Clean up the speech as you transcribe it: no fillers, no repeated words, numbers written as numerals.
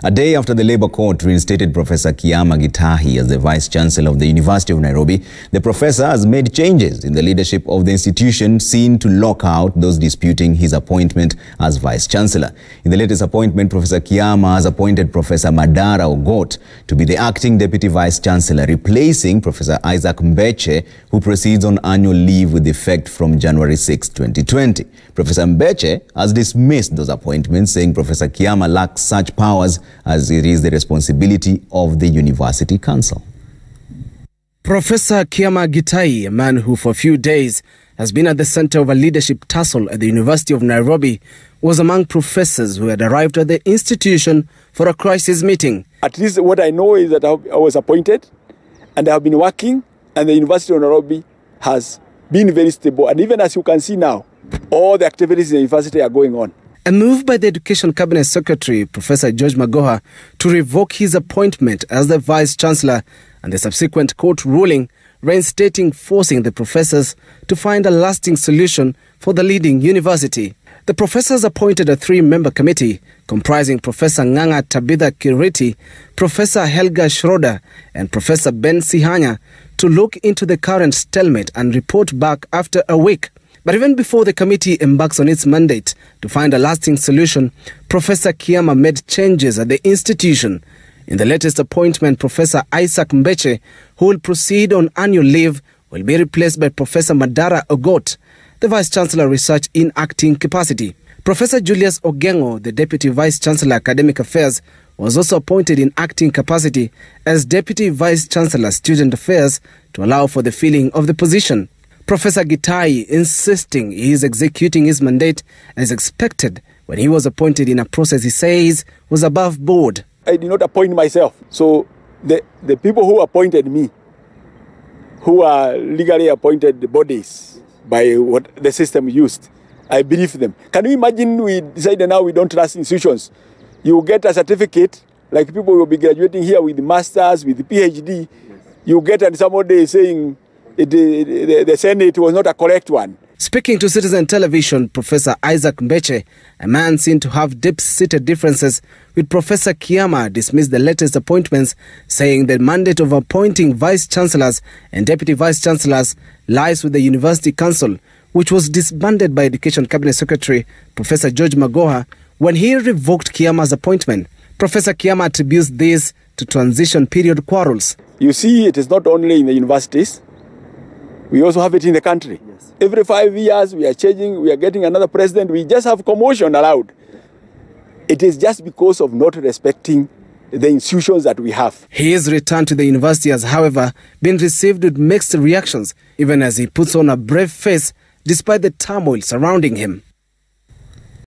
A day after the Labour Court reinstated Professor Kiama Gitahi as the Vice-Chancellor of the University of Nairobi, the professor has made changes in the leadership of the institution seen to lock out those disputing his appointment as Vice-Chancellor. In the latest appointment, Professor Kiama has appointed Professor Madara Ogot to be the acting Deputy Vice-Chancellor, replacing Professor Isaac Mbeche, who proceeds on annual leave with effect from January 6, 2020. Professor Mbeche has dismissed those appointments, saying Professor Kiama lacks such powers as it is the responsibility of the University Council. Professor Kiama Gitahi, a man who for a few days has been at the center of a leadership tussle at the University of Nairobi, was among professors who had arrived at the institution for a crisis meeting. At least what I know is that I was appointed and I have been working, and the University of Nairobi has been very stable. And even as you can see now, all the activities in the university are going on. A move by the Education Cabinet Secretary, Professor George Magoha, to revoke his appointment as the Vice-Chancellor and the subsequent court ruling forcing the professors to find a lasting solution for the leading university. The professors appointed a three-member committee comprising Professor Nganga Tabitha Kiriti, Professor Helga Schroeder and Professor Ben Sihanya to look into the current stalemate and report back after a week. But even before the committee embarks on its mandate to find a lasting solution, Professor Kiama made changes at the institution. In the latest appointment, Professor Isaac Mbeche, who will proceed on annual leave, will be replaced by Professor Madara Ogot, the Vice-Chancellor Research in acting capacity. Professor Julius Ogengo, the Deputy Vice-Chancellor Academic Affairs, was also appointed in acting capacity as Deputy Vice-Chancellor Student Affairs to allow for the filling of the position. Professor Gitahi insisting he is executing his mandate as expected when he was appointed in a process he says was above board. I did not appoint myself. So the people who appointed me, who are legally appointed bodies by what the system used, I believe them. Can you imagine we decided now we don't trust institutions? You get a certificate, like people will be graduating here with masters, with PhD. You get and somebody saying, the Senate was not a correct one. Speaking to Citizen Television, Professor Isaac Mbeche, a man seen to have deep-seated differences with Professor Kiama, dismissed the latest appointments, saying the mandate of appointing vice-chancellors and deputy vice-chancellors lies with the University Council, which was disbanded by Education Cabinet Secretary Professor George Magoha when he revoked Kiama's appointment. Professor Kiama attributes this to transition period quarrels. You see, it is not only in the universities, we also have it in the country. Yes. Every 5 years, we are changing, we are getting another president. We just have commotion allowed. It is just because of not respecting the institutions that we have. His return to the university has, however, been received with mixed reactions, even as he puts on a brave face despite the turmoil surrounding him.